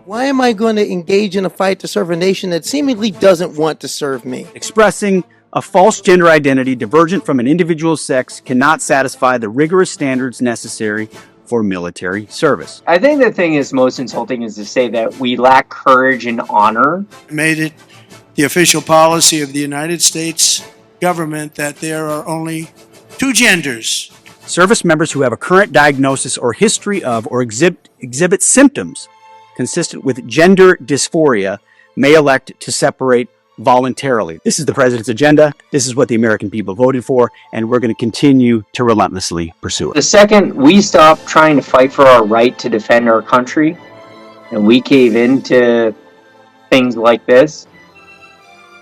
Why am I going to engage in a fight to serve a nation that seemingly doesn't want to serve me? Expressing a false gender identity divergent from an individual's sex cannot satisfy the rigorous standards necessary for military service. I think the thing is most insulting is to say that we lack courage and honor. Made it the official policy of the United States government that there are only two genders. Service members who have a current diagnosis or history of or exhibit symptoms consistent with gender dysphoria may elect to separate voluntarily. This is the president's agenda. This is what the American people voted for, and we're going to continue to relentlessly pursue it. The second we stop trying to fight for our right to defend our country, and we cave into things like this,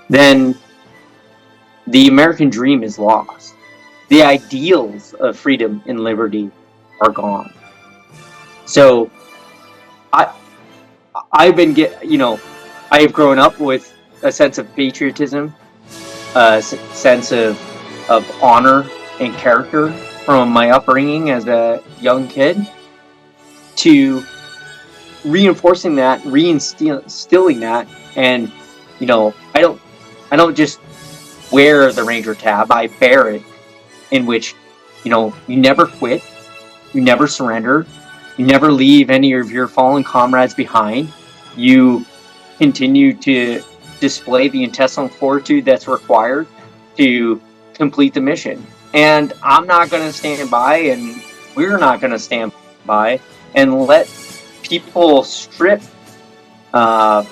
then the American dream is lost. The ideals of freedom and liberty are gone. So, I have grown up with a sense of patriotism, a sense of honor and character from my upbringing as a young kid, to reinforcing that, reinstilling that, and I don't just wear the Ranger tab, I bear it, in which you never quit, you never surrender, you never leave any of your fallen comrades behind. You continue to display the intestinal fortitude that's required to complete the mission. And I'm not going to stand by, and we're not going to stand by and let people strip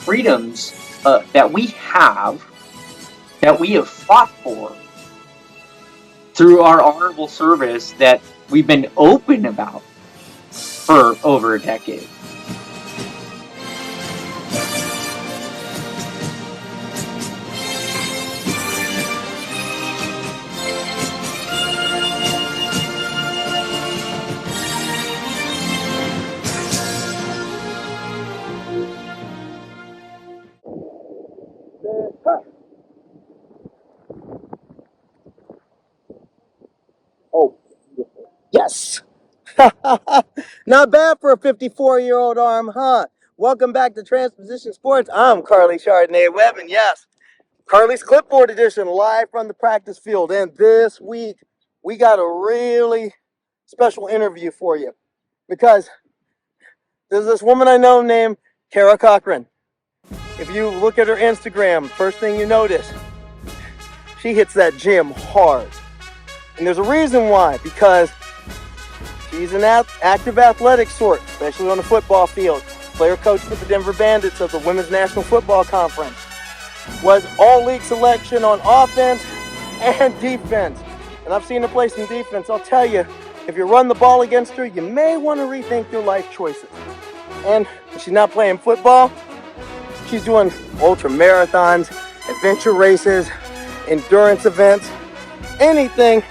freedoms that we have fought for through our honorable service that we've been open about for over a decade. Yes. Not bad for a 54-year-old arm, huh? Welcome back to Transposition Sports. I'm Carly Chardonnay-Webb, and yes, Carly's Clipboard Edition live from the practice field. And this week, we got a really special interview for you because there's this woman I know named Char Corcoran. If you look at her Instagram, first thing you notice, she hits that gym hard. And there's a reason why, because she's an active athletic sort, especially on the football field. Player coach for the Denver Bandits of the Women's National Football Conference. Was all-league selection on offense and defense. And I've seen her play some defense. I'll tell you, if you run the ball against her, you may want to rethink your life choices. And if she's not playing football, she's doing ultra marathons, adventure races, endurance events, anything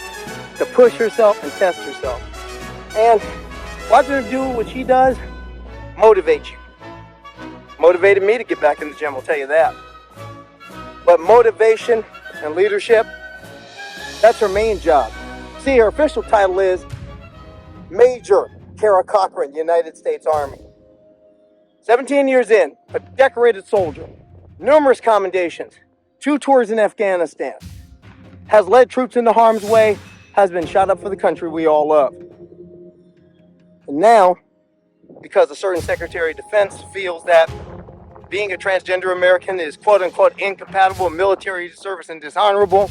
to push herself and test herself. And watching her do what she does motivates you. Motivated me to get back in the gym, I'll tell you that. But motivation and leadership, that's her main job. See, her official title is Major Char Corcoran, United States Army. 17 years in, a decorated soldier, numerous commendations, 2 tours in Afghanistan, has led troops into harm's way, has been shot up for the country we all love. And now, because a certain Secretary of Defense feels that being a transgender American is quote-unquote incompatible with military service and dishonorable,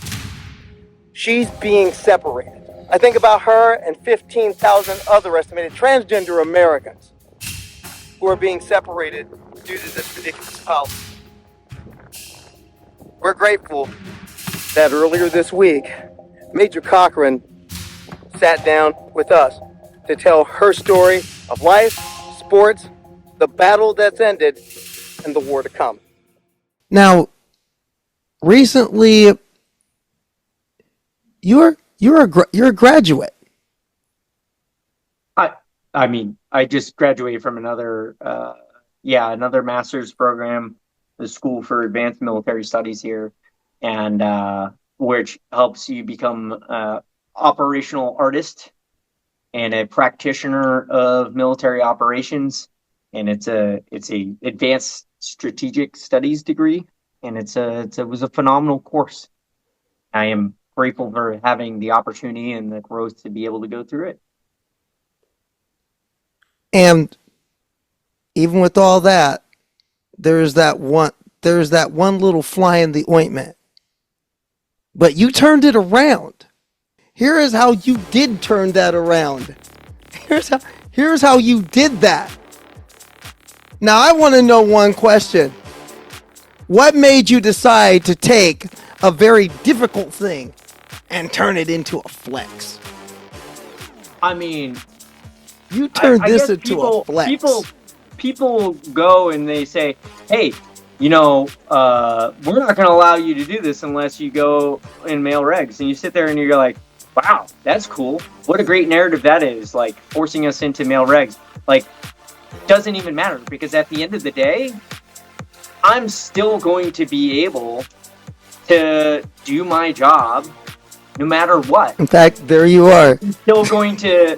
she's being separated. I think about her and 15,000 other estimated transgender Americans who are being separated due to this ridiculous policy. We're grateful that earlier this week, Major Corcoran sat down with us to tell her story of life, sports, the battle that's ended, and the war to come. Now, recently, you're a graduate. I just graduated from another master's program, the School for Advanced Military Studies here, and which helps you become operational artist and a practitioner of military operations, and it's a advanced strategic studies degree, and it was a phenomenal course. I am grateful for having the opportunity and the growth to be able to go through it. And even with all that, there's that one little fly in the ointment. But you turned it around. Here is how you did turn that around. Here's how you did that. Now I want to know one question. What made you decide to take a very difficult thing and turn it into a flex? I mean, You turned I this guess into a flex. people go and they say, "Hey, we're not going to allow you to do this unless you go in male regs." And you sit there and you're like, "Wow, that's cool. What a great narrative that is! Like forcing us into male regs. Like, doesn't even matter because at the end of the day, I'm still going to be able to do my job no matter what. In fact, there you are. Still going to,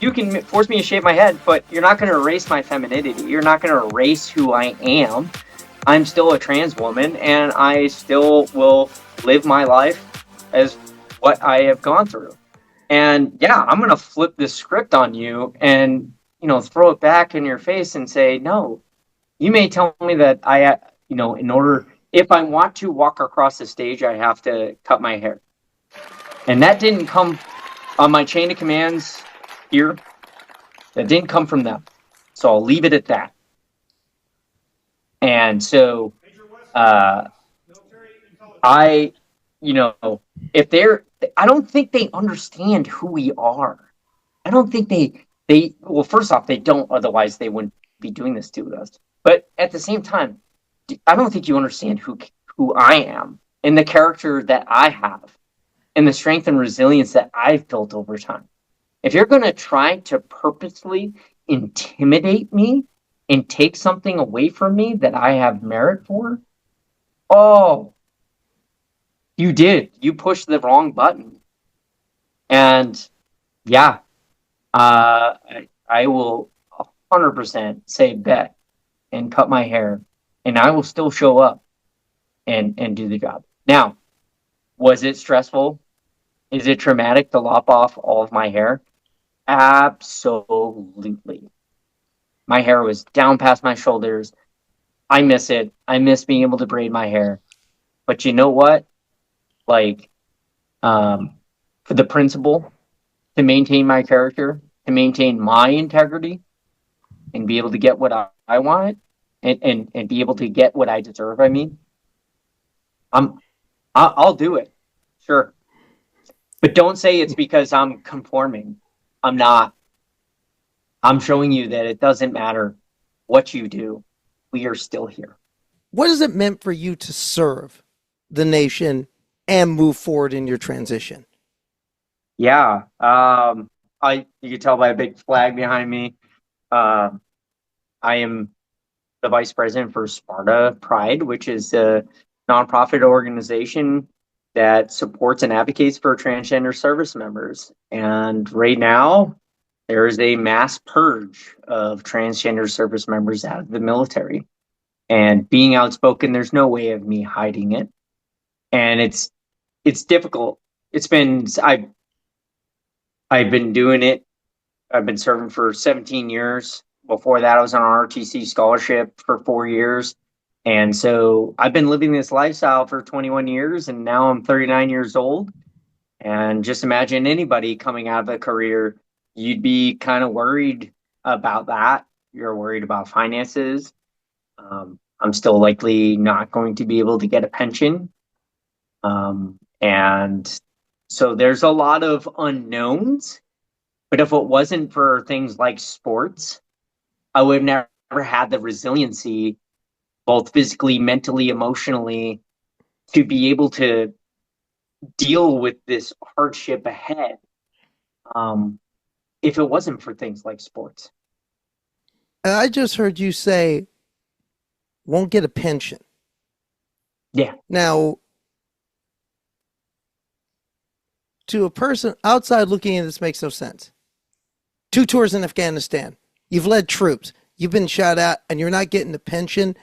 you can force me to shave my head, but you're not going to erase my femininity. You're not going to erase who I am. I'm still a trans woman, and I still will live my life as what I have gone through. And yeah, I'm going to flip this script on you and, throw it back in your face and say, no, you may tell me that if I want to walk across the stage, I have to cut my hair. And that didn't come on my chain of commands here. That didn't come from them. So I'll leave it at that. And so, I don't think they understand who we are. I don't think well, first off, they don't, otherwise they wouldn't be doing this to us. But at the same time, I don't think you understand who I am and the character that I have and the strength and resilience that I've built over time. If you're going to try to purposely intimidate me and take something away from me that I have merit for, oh, you did. You pushed the wrong button. And yeah, I will 100% say bet and cut my hair, and I will still show up and do the job. Now, was it stressful? Is it traumatic to lop off all of my hair? Absolutely. My hair was down past my shoulders. I miss it. I miss being able to braid my hair. But you know what? Like, for the principle, to maintain my character, to maintain my integrity, and be able to get what I want, and be able to get what I deserve, I'll do it. Sure. But don't say it's because I'm conforming. I'm not. I'm showing you that it doesn't matter what you do. We are still here. What has it meant for you to serve the nation and move forward in your transition? Yeah. You can tell by a big flag behind me. I am the vice president for Sparta Pride, which is a nonprofit organization that supports and advocates for transgender service members. And right now, there is a mass purge of transgender service members out of the military. And being outspoken, there's no way of me hiding it. And it's difficult. I've been doing it. I've been serving for 17 years. Before that, I was on an RTC scholarship for 4 years. And so I've been living this lifestyle for 21 years, and now I'm 39 years old. And just imagine anybody coming out of a career, you'd be kind of worried about that. You're worried about finances. I'm still likely not going to be able to get a pension. And so there's a lot of unknowns. But if it wasn't for things like sports, I would have never had the resiliency, both physically, mentally, emotionally, to be able to deal with this hardship ahead. If it wasn't for things like sports. I just heard you say, won't get a pension. Yeah. Now, to a person outside looking in, this makes no sense. 2 tours in Afghanistan. You've led troops. You've been shot at, and you're not getting a pension.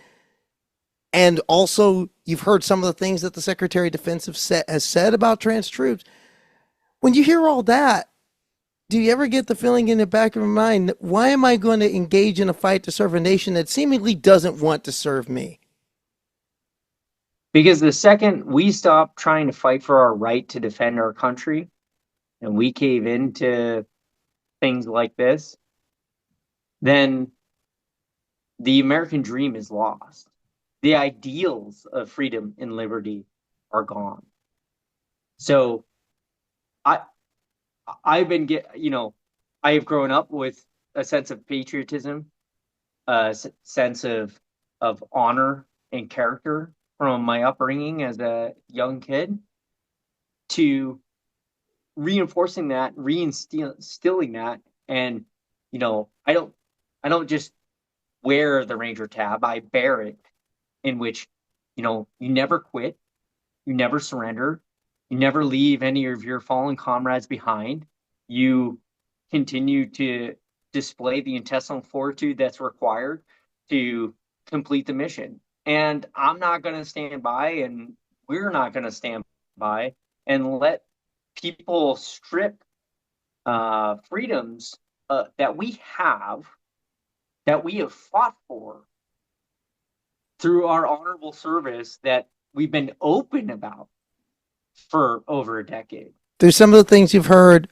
And also, you've heard some of the things that the Secretary of Defense has said about trans troops. When you hear all that, do you ever get the feeling in the back of your mind, why am I going to engage in a fight to serve a nation that seemingly doesn't want to serve me? Because the second we stop trying to fight for our right to defend our country and we cave into things like this, then the American dream is lost. The ideals of freedom and liberty are gone. So I've been I have grown up with a sense of patriotism, a sense of honor and character from my upbringing as a young kid, to reinforcing that, reinstilling that. And I don't just wear the Ranger tab, I bear it, in which you never quit, you never surrender, you never leave any of your fallen comrades behind. You continue to display the intestinal fortitude that's required to complete the mission. And I'm not going to stand by, and we're not going to stand by and let people strip freedoms that we have fought for through our honorable service, that we've been open about for over a decade. There's some of the things you've heard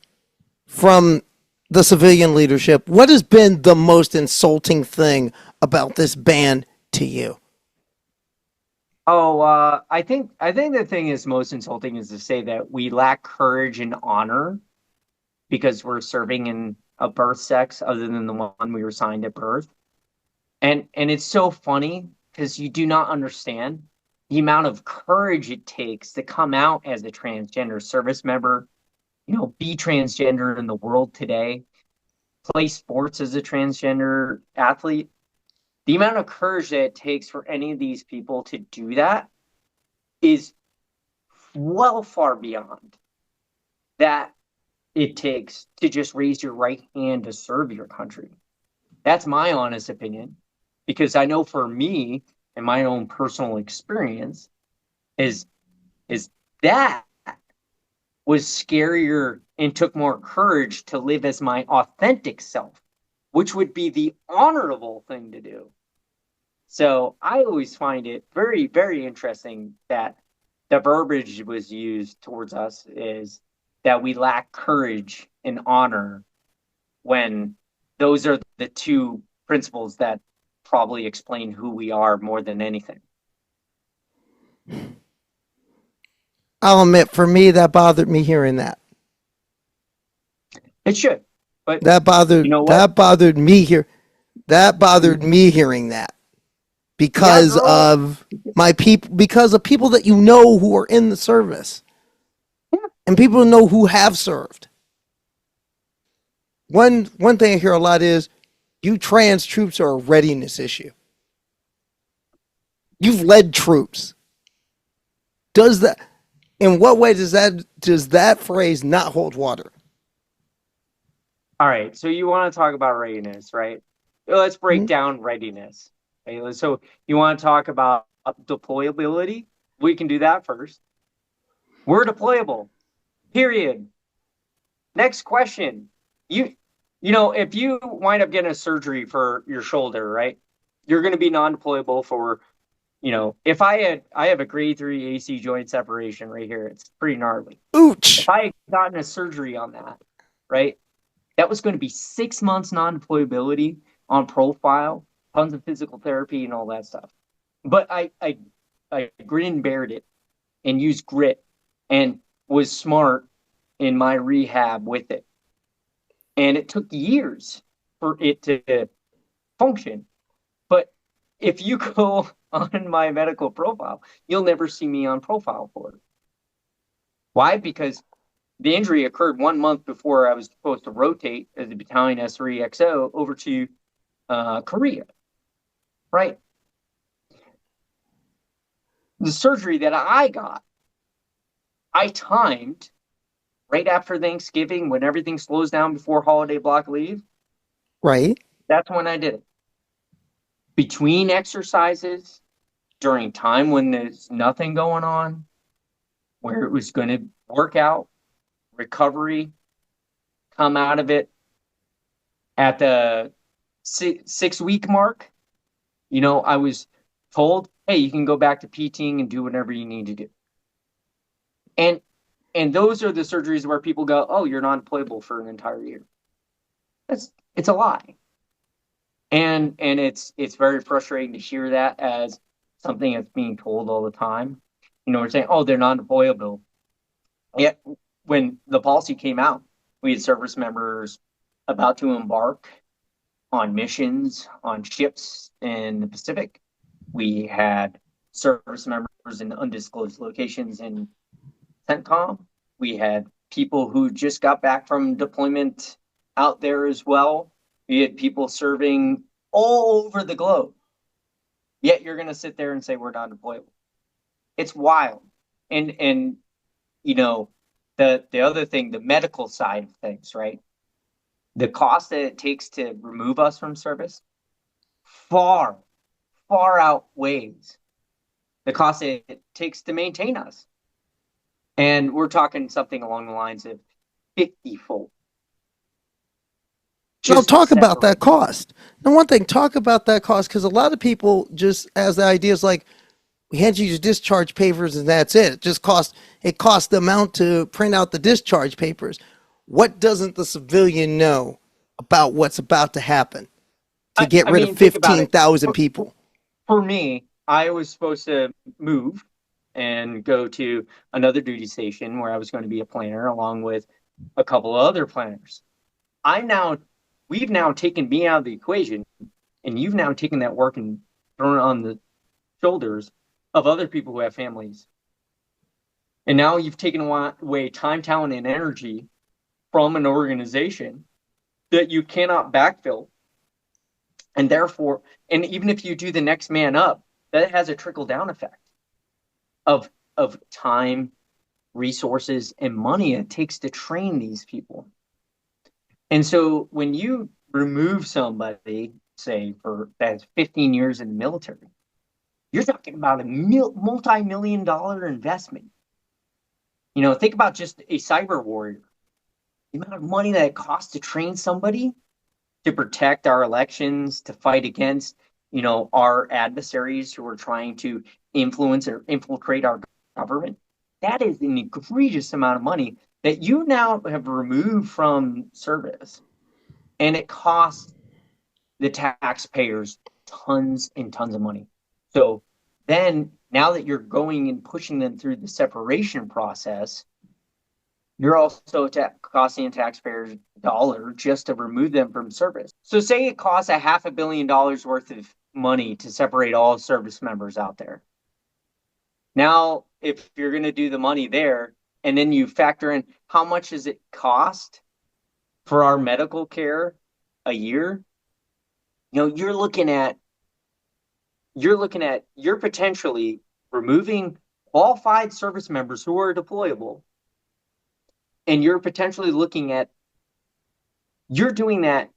from the civilian leadership. What has been the most insulting thing about this ban to you? Oh, I think the thing is most insulting is to say that we lack courage and honor because we're serving in a birth sex other than the one we were assigned at birth. And it's so funny because you do not understand the amount of courage it takes to come out as a transgender service member, be transgender in the world today, play sports as a transgender athlete. The amount of courage that it takes for any of these people to do that is well far beyond that it takes to just raise your right hand to serve your country. That's my honest opinion, because I know for me and my own personal experience is that was scarier and took more courage to live as my authentic self, which would be the honorable thing to do. So I always find it very, very interesting that the verbiage was used towards us is that we lack courage and honor, when those are the two principles that probably explain who we are more than anything. I'll admit, for me, that bothered me hearing that. It should, but That bothered me here. That bothered me hearing that because of my people, because of people that who are in the service, and people who have served. One thing I hear a lot is, you trans troops are a readiness issue. You've led troops. In what way does that phrase not hold water? All right, so you want to talk about readiness, right? Let's break down readiness. Okay? So you want to talk about deployability? We can do that first. We're deployable. Period. Next question. If you wind up getting a surgery for your shoulder, right? You're going to be non-deployable for, if I have a grade 3 AC joint separation right here. It's pretty gnarly. Ouch. If I had gotten a surgery on that, right? That was going to be 6 months non-deployability on profile, tons of physical therapy and all that stuff. But I grin and bared it and used grit and was smart in my rehab with it. And it took years for it to function. But if you go on my medical profile, you'll never see me on profile for it. Why? Because the injury occurred 1 month before I was supposed to rotate as a battalion S3XO over to Korea, right? The surgery that I got, I timed right after Thanksgiving, when everything slows down before holiday block leave, Right. that's when I did it. Between exercises, during time when there's nothing going on, where it was going to work out, recovery, come out of it at the 6 week mark. I was told, hey, you can go back to PTing and do whatever you need to do. And those are the surgeries where people go, oh, you're not deployable for an entire year. It's a lie. And it's very frustrating to hear that as something that's being told all the time. We're saying, oh, they're non-deployable. Yet when the policy came out, we had service members about to embark on missions on ships in the Pacific. We had service members in undisclosed locations in CENTCOM. We had people who just got back from deployment out there as well. We had people serving all over the globe. Yet you're going to sit there and say we're not deployable. It's wild. And the other thing, the medical side of things, right? The cost that it takes to remove us from service far, far outweighs the cost it takes to maintain us. And we're talking something along the lines of 50-fold. Now talk about that cost. Now, one thing, talk about that cost, because a lot of people just has the idea is like, we hand you your discharge papers and that's it. It costs the amount to print out the discharge papers. What doesn't the civilian know about what's about to happen to get rid of 15,000 people? For me, I was supposed to move and go to another duty station where I was going to be a planner along with a couple of other planners. We've now taken me out of the equation, and you've now taken that work and thrown it on the shoulders of other people who have families. And now you've taken away time, talent, and energy from an organization that you cannot backfill. And therefore, and even if you do the next man up, that has a trickle-down effect of time, resources, and money it takes to train these people. And so when you remove somebody, say, that's 15 years in the military, you're talking about a multi-million-dollar investment. Think about just a cyber warrior. The amount of money that it costs to train somebody to protect our elections, to fight against, our adversaries who are trying to influence or infiltrate our government. That is an egregious amount of money that you now have removed from service. And it costs the taxpayers tons and tons of money. So then, now that you're going and pushing them through the separation process, you're also costing taxpayers $1 just to remove them from service. So say it costs $500 million worth of money to separate all service members out there. Now, if you're going to do the money there, and then you factor in how much does it cost for our medical care a year, you're potentially removing qualified service members who are deployable. And you're potentially you're doing that,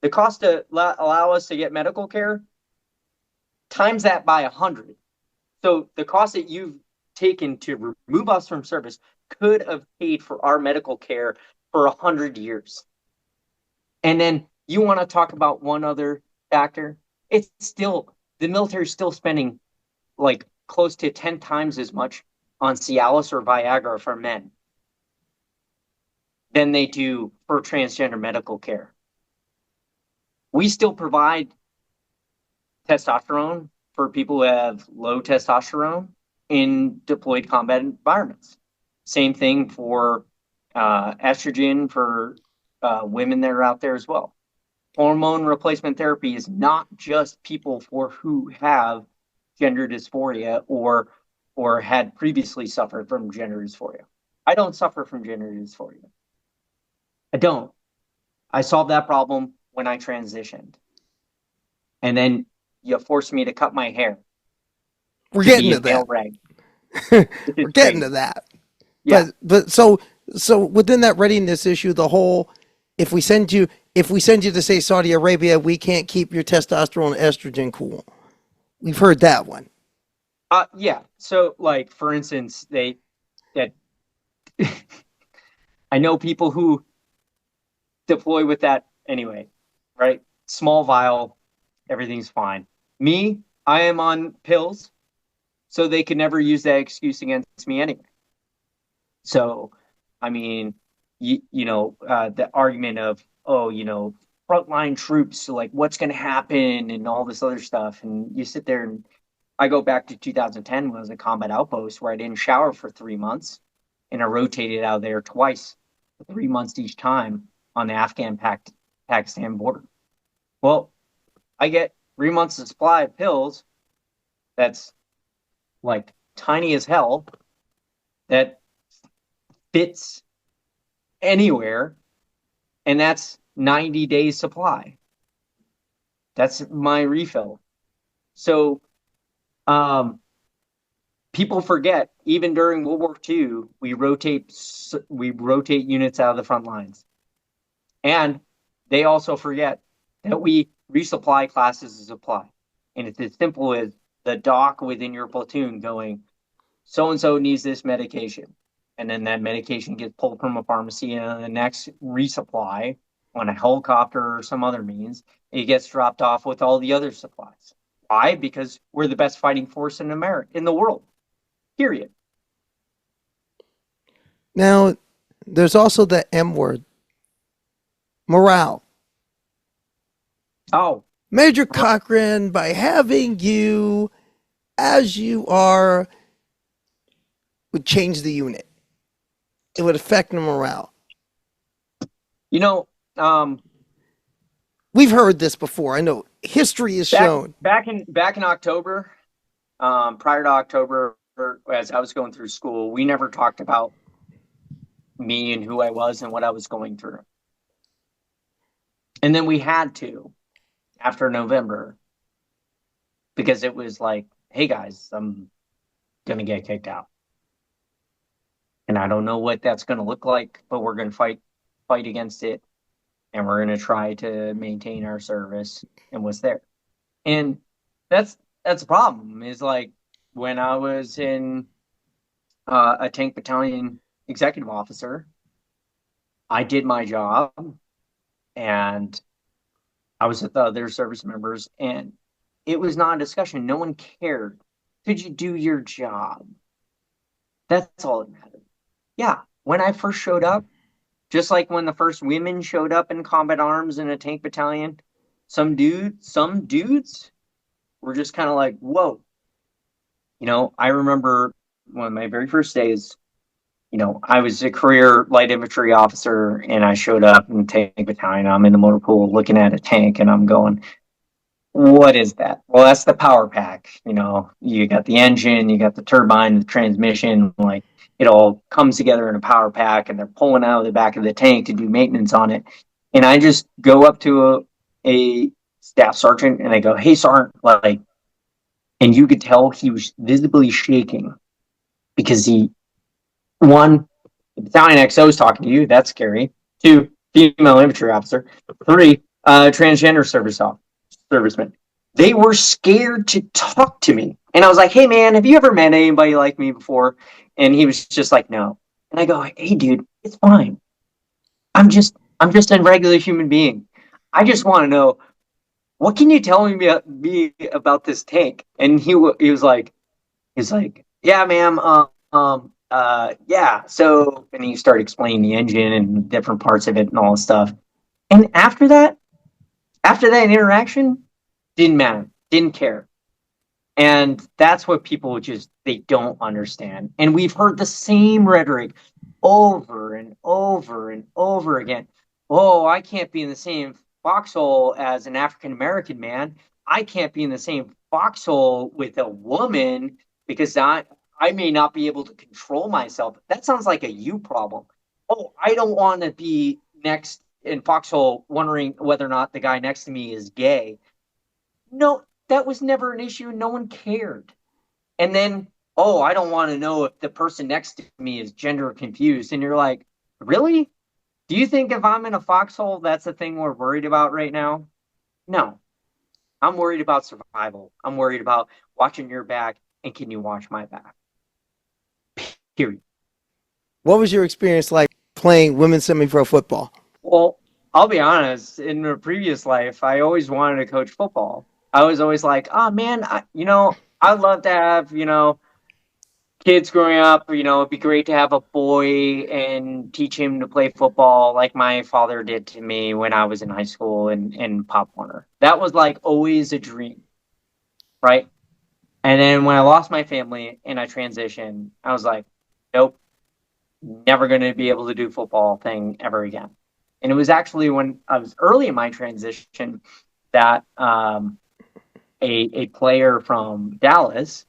the cost to allow us to get medical care, times that by 100. So the cost that you've taken to remove us from service could have paid for our medical care for 100 years. And then you want to talk about one other factor? The military is still spending like close to 10 times as much on Cialis or Viagra for men than they do for transgender medical care. We still provide testosterone for people who have low testosterone in deployed combat environments. Same thing for estrogen for women that are out there as well. Hormone replacement therapy is not just people for who have gender dysphoria or had previously suffered from gender dysphoria. I don't suffer from gender dysphoria. I don't. I solved that problem when I transitioned. And then you forced me to cut my hair. We're getting to that. Rag. We're getting to that. Yeah. But so So within that readiness issue, the whole if we send you to say Saudi Arabia, we can't keep your testosterone and estrogen cool. We've heard that one. Yeah. So, like, for instance, that I know people who deploy with that anyway, right? Small vial, everything's fine. Me, I am on pills, so they could never use that excuse against me anyway. So, I mean, the argument of, oh, frontline troops, like what's going to happen and all this other stuff. And you sit there and I go back to 2010 when I was a combat outpost where I didn't shower for 3 months and I rotated out of there twice, 3 months each time on the Pakistan border. Well, I get 3 months of supply of pills that's like tiny as hell that fits anywhere, and that's 90 days supply. That's my refill. So people forget, even during World War II, we rotate units out of the front lines. And they also forget that we resupply classes of supply. And it's as simple as the doc within your platoon going, so-and-so needs this medication. And then that medication gets pulled from a pharmacy, and on the next resupply on a helicopter or some other means, it gets dropped off with all the other supplies. Why? Because we're the best fighting force in the world. Period. Now, there's also the M word, morale. Oh, Major Corcoran, by having you as you are, would change the unit. It would affect the morale. We've heard this before. I know history has shown. Back in October, prior to October, as I was going through school, we never talked about me and who I was and what I was going through. And then we had to after November, because it was like, hey guys, I'm going to get kicked out. And I don't know what that's going to look like, but we're going to fight against it. And we're going to try to maintain our service and what's there. And that's the problem, is like when I was in a tank battalion executive officer, I did my job and I was with the other service members, and it was not a discussion. No one cared. Could you do your job? That's all that mattered. Yeah, when I first showed up, just like when the first women showed up in combat arms in a tank battalion, some dudes were just kind of like, whoa. I remember one of my very first days, I was a career light infantry officer, and I showed up in tank battalion. I'm in the motor pool looking at a tank, and I'm going, what is that? Well, that's the power pack. You got the engine, you got the turbine, the transmission, like it all comes together in a power pack, and they're pulling out of the back of the tank to do maintenance on it. And I just go up to a staff sergeant and I go, hey, Sergeant, and you could tell he was visibly shaking because one, the battalion XO is talking to you. That's scary. 2, female infantry officer. 3, transgender servicemen. They were scared to talk to me. And I was like, hey, man, have you ever met anybody like me before? And he was just like, no. And I go, hey, dude, it's fine. I'm just a regular human being. I just want to know, what can you tell me about this tank? And he was like, yeah, ma'am, yeah. So, and he started explaining the engine and different parts of it and all this stuff. And after that interaction, didn't matter, didn't care. And that's what people they don't understand. And we've heard the same rhetoric over and over and over again. Oh, I can't be in the same foxhole as an African American man. I can't be in the same foxhole with a woman because I may not be able to control myself. That sounds like a you problem. Oh, I don't want to be next in foxhole wondering whether or not the guy next to me is gay. No, that was never an issue. No one cared. And then, oh, I don't want to know if the person next to me is gender confused. And you're like, Really? Do you think if I'm in a foxhole, that's the thing we're worried about right now? No. I'm worried about survival. I'm worried about watching your back and can you watch my back? Period. What was your experience like playing women's semi-pro football? Well, I'll be honest, in a previous life, I always wanted to coach football. I was always like, oh man, I'd love to have, kids growing up, it'd be great to have a boy and teach him to play football like my father did to me when I was in high school and Pop Warner. That was like always a dream, right? And then when I lost my family and I transitioned, I was like, nope, never going to be able to do football thing ever again. And it was actually when I was early in my transition that a player from Dallas,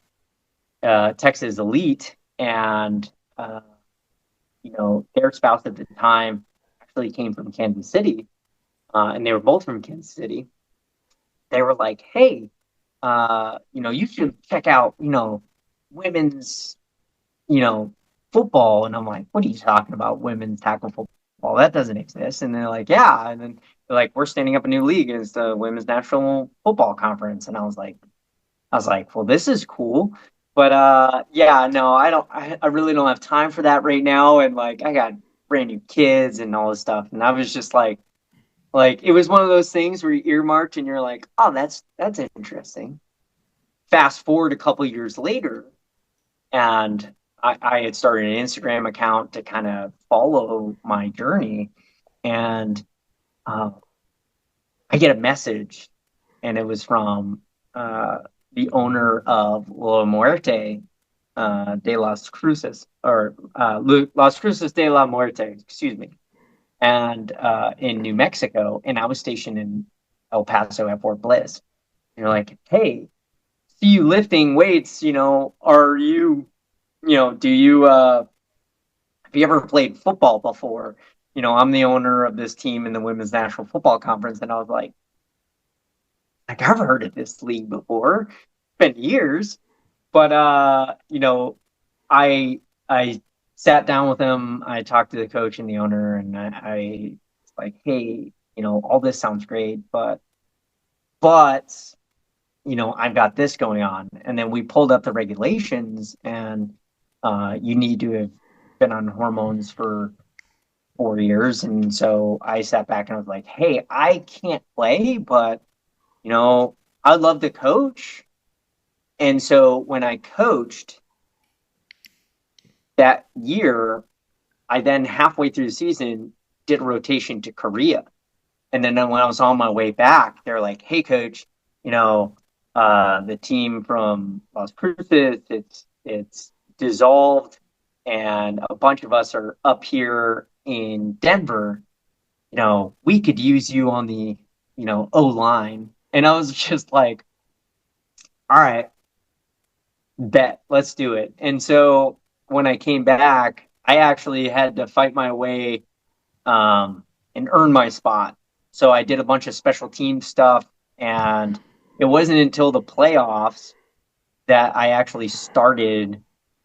Texas Elite, and their spouse at the time actually came from Kansas City, and they were both from Kansas City. They were like, "Hey, you should check out, women's, you know, football." And I'm like, "What are you talking about, women's tackle football? That doesn't exist." And they're like, "Yeah." And then they're like, "We're standing up a new league. It's the Women's National Football Conference." And I was like, well, this is cool. But yeah, no, I really don't have time for that right now. And like I got brand new kids and all this stuff. And I was just like it was one of those things where you earmarked and you're like, oh, that's interesting. Fast forward a couple years later, and I had started an Instagram account to kind of follow my journey. And uh, I get a message, and it was from the owner of La Muerte de las Cruces, or Las Cruces de la Muerte, excuse me, and in New Mexico. And I was stationed in El Paso at Fort Bliss. And you're like, hey, see you lifting weights, are you, do you, have you ever played football before? I'm the owner of this team in the Women's National Football Conference. And I was like, I've heard of this league before. It's been years. But I sat down with him. I talked to the coach and the owner, and I was like, hey, all this sounds great, but I've got this going on. And then we pulled up the regulations, and you need to have been on hormones for 4 years. And so I sat back and I was like, hey, I can't play, but I'd love to coach. And so when I coached that year, I then halfway through the season did a rotation to Korea. And then when I was on my way back, they're like, hey, coach, the team from Las Cruces, it's dissolved, and a bunch of us are up here in Denver. We could use you on the, O line. And I was just like, all right, bet, let's do it. And so when I came back, I actually had to fight my way and earn my spot. So I did a bunch of special team stuff, and it wasn't until the playoffs that I actually started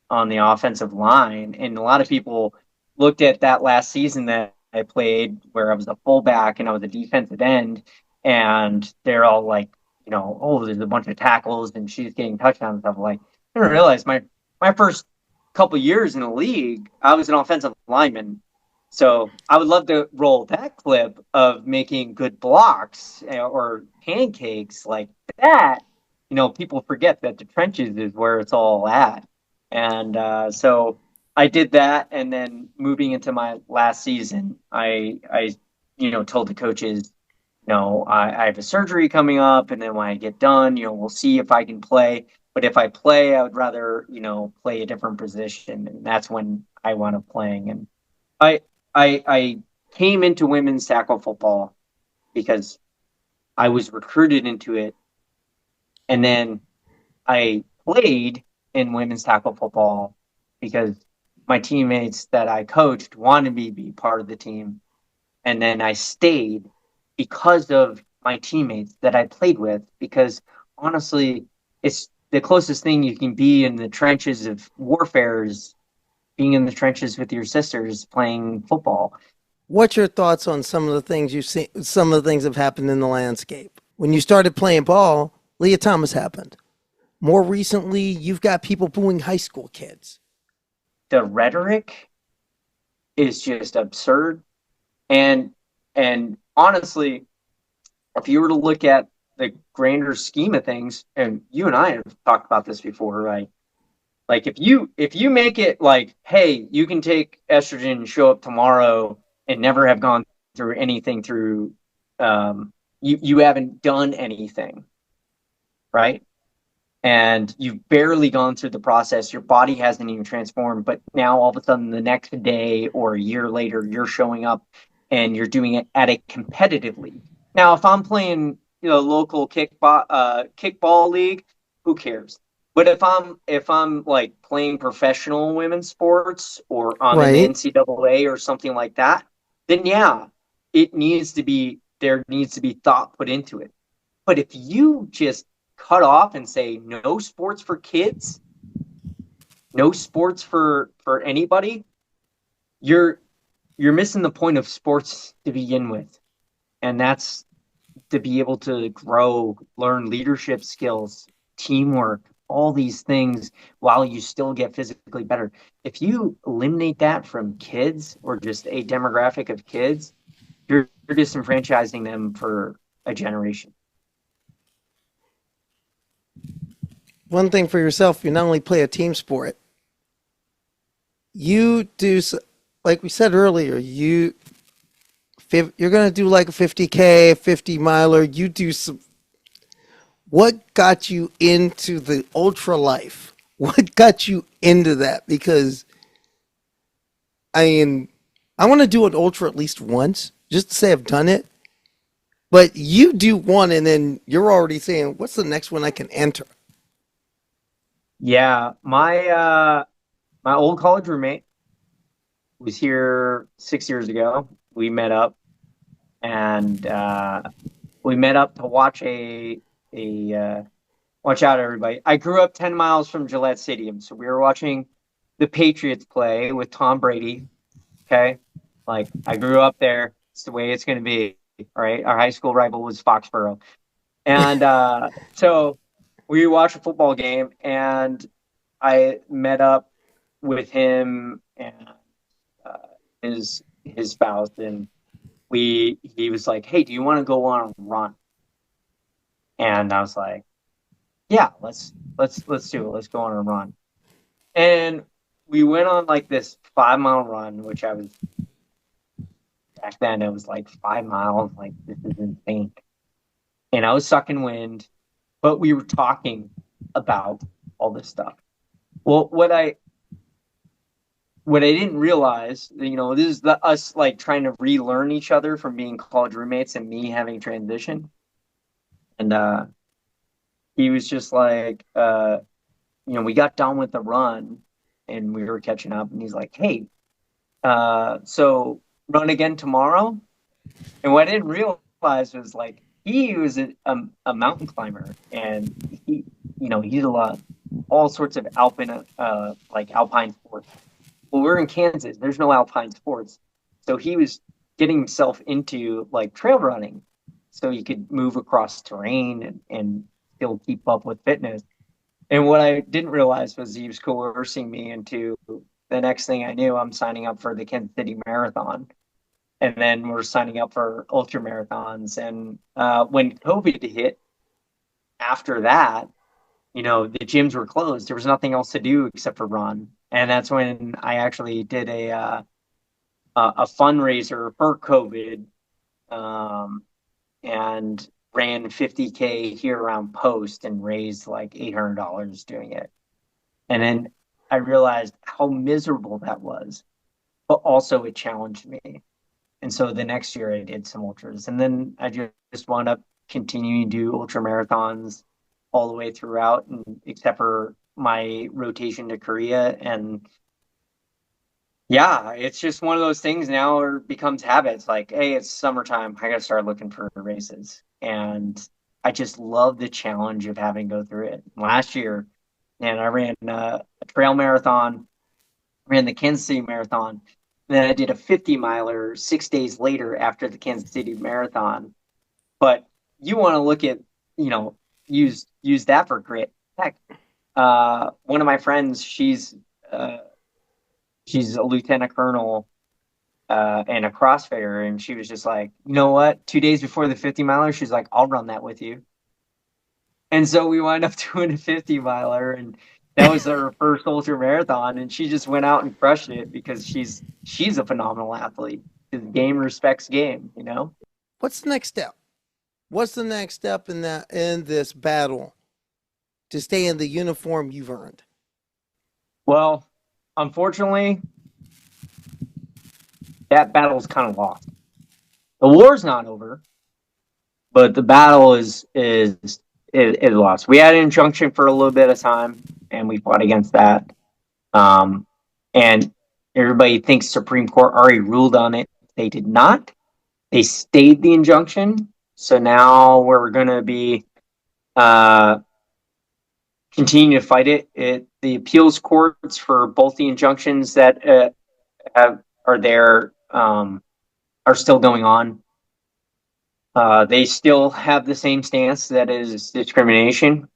on the offensive line. And a lot of people looked at that last season that I played where I was a fullback and I was a defensive end, and they're all like, oh, there's a bunch of tackles and she's getting touchdowns and stuff. Like, I didn't realize my first couple years in the league, I was an offensive lineman. So I would love to roll that clip of making good blocks or pancakes like that. People forget that the trenches is where it's all at. And so I did that. And then moving into my last season, I told the coaches, I have a surgery coming up. And then when I get done, we'll see if I can play. But if I play, I would rather, play a different position. And that's when I wound up playing. And I came into women's tackle football because I was recruited into it. And then I played in women's tackle football because my teammates that I coached wanted me to be part of the team. And then I stayed because of my teammates that I played with, because honestly, it's the closest thing you can be in the trenches of warfare is being in the trenches with your sisters playing football. What's your thoughts on some of the things you've seen? Some of the things have happened in the landscape. When you started playing ball, Leah Thomas happened. More recently, you've got people booing high school kids. The rhetoric is just absurd. And honestly, if you were to look at the grander scheme of things, and you and I have talked about this before, right? Like if you make it like, hey, you can take estrogen and show up tomorrow and never have gone through anything through you haven't done anything, right? And you've barely gone through the process. Your body hasn't even transformed, but now all of a sudden the next day or a year later, you're showing up and you're doing it at a competitive league. Now, if I'm playing, local kickball league, who cares? But if I'm like playing professional women's sports or on an Right. NCAA or something like that, then yeah, there needs to be thought put into it. But if you just cut off and say no sports for kids, no sports for anybody, you're missing the point of sports to begin with. And that's to be able to grow, learn leadership skills, teamwork, all these things while you still get physically better. If you eliminate that from kids or just a demographic of kids, you're disenfranchising them for a generation. One thing for yourself, you not only play a team sport, you do, like we said earlier, you're going to do like a 50K, 50 miler. You do some. What got you into the ultra life? What got you into that? Because, I mean, I want to do an ultra at least once, just to say I've done it. But you do one, and then you're already saying, what's the next one I can enter? Yeah, my old college roommate was here 6 years ago. We met up and we met up to watch a watch out, everybody. I grew up 10 miles from Gillette Stadium, so we were watching the Patriots play with Tom Brady. Okay, like I grew up there. It's the way it's going to be. All right, our high school rival was Foxborough, and so we watched a football game, and I met up with him and uh, his spouse, and he was like, "Hey, do you want to go on a run?" And I was like, "Yeah, let's do it. Let's go on a run." And we went on like this 5 mile run, which I was back then. It was like 5 miles. Like this is insane. And I was sucking wind, but we were talking about all this stuff. Well, what I didn't realize, this is us like trying to relearn each other from being college roommates and me having transition. And he was just like, we got done with the run and we were catching up, and he's like, "Hey, so run again tomorrow?" And what I didn't realize was like he was a mountain climber, and he did a lot, all sorts of alpine sports. Well, we're in Kansas. There's no alpine sports. So he was getting himself into like trail running so he could move across terrain and still keep up with fitness. And what I didn't realize was he was coercing me into the next thing I knew, I'm signing up for the Kansas City Marathon. And then we're signing up for ultra marathons. And when COVID hit after that, the gyms were closed. There was nothing else to do except for run. And that's when I actually did a fundraiser for COVID, and ran 50K here around Post and raised like $800 doing it. And then I realized how miserable that was, but also it challenged me. And so the next year I did some ultras, and then I just wound up continuing to do ultra marathons all the way throughout, and except for my rotation to Korea. And yeah, it's just one of those things now, or becomes habits. Like, hey, it's summertime, I gotta start looking for races. And I just love the challenge of having to go through it. Last year, and I ran a trail marathon, ran the Kansas City Marathon. And then I did a 50 miler 6 days later after the Kansas City Marathon. But you want to look at, use that for grit. Heck, one of my friends, she's a lieutenant colonel and a CrossFitter, and she was just like, you know what? 2 days before the 50 miler, she's like, I'll run that with you. And so we wound up doing a 50 miler, and that was her first ultra marathon, and she just went out and crushed it because she's a phenomenal athlete. The game respects game, What's the next step? What's the next step in this battle to stay in the uniform you've earned? Well, unfortunately, that battle's kind of lost. The war's not over, but the battle is lost. We had an injunction for a little bit of time, and we fought against that. And everybody thinks Supreme Court already ruled on it. They did not. They stayed the injunction. So now we're going to be continue to fight it. The appeals courts for both the injunctions that are there are still going on. They still have the same stance, that is discrimination.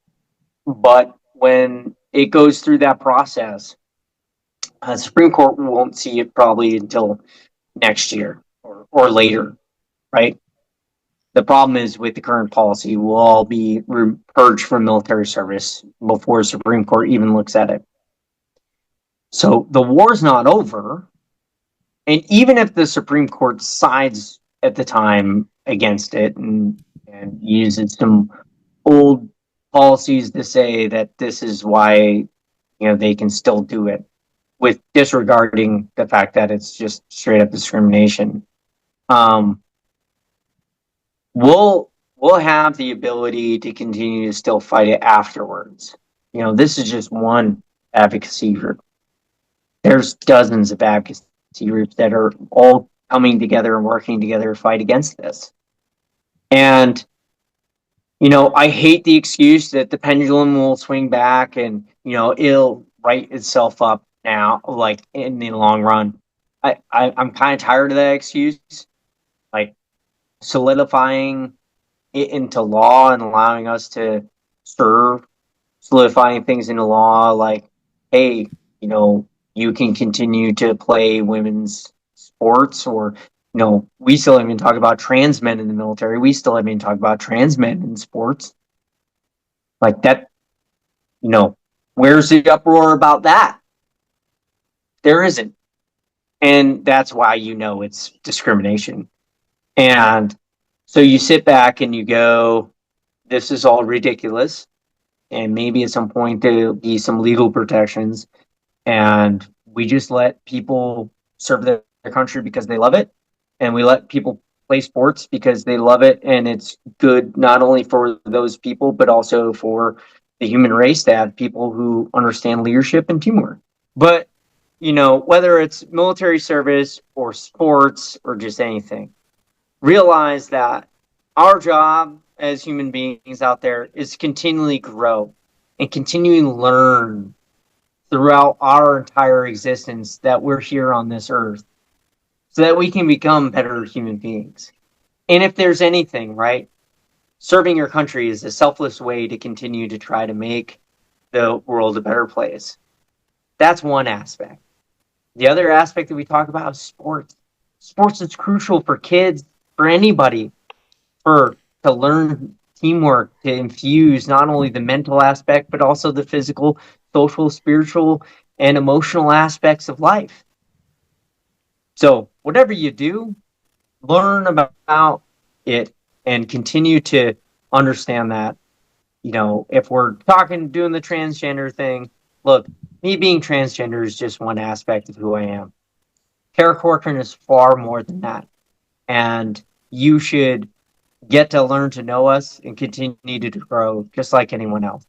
But when it goes through that process, the Supreme Court won't see it probably until next year or later, right? The problem is with the current policy, we'll all be purged from military service before the Supreme Court even looks at it. So the war's not over. And even if the Supreme Court sides at the time against it and uses some old policies to say that this is why they can still do it, with disregarding the fact that it's just straight up discrimination, we'll have the ability to continue to still fight it afterwards. This is just one advocacy group. There's dozens of advocacy groups that are all coming together and working together to fight against this. And, I hate the excuse that the pendulum will swing back and, it'll right itself up now, like in the long run. I'm kind of tired of that excuse. Like, solidifying it into law and allowing us to serve, solidifying things into law, like, hey, you can continue to play women's sports, or we still haven't even talked about trans men in the military. We still haven't even talked about trans men in sports. Like that, where's the uproar about that? There isn't. And that's why it's discrimination. And so you sit back and you go, this is all ridiculous. And maybe at some point there'll be some legal protections. And we just let people serve their country because they love it. And we let people play sports because they love it. And it's good not only for those people, but also for the human race to have people who understand leadership and teamwork. But, whether it's military service or sports or just anything, realize that our job as human beings out there is to continually grow and continuing to learn throughout our entire existence that we're here on this earth, so that we can become better human beings. And if there's anything, right, serving your country is a selfless way to continue to try to make the world a better place. That's one aspect. The other aspect that we talk about is sports. Sports is crucial for kids, for anybody, to learn teamwork, to infuse not only the mental aspect, but also the physical, social, spiritual, and emotional aspects of life. So whatever you do, learn about it and continue to understand that, if we're doing the transgender thing, look, me being transgender is just one aspect of who I am. Corcoran is far more than that. And you should get to learn to know us and continue to grow just like anyone else.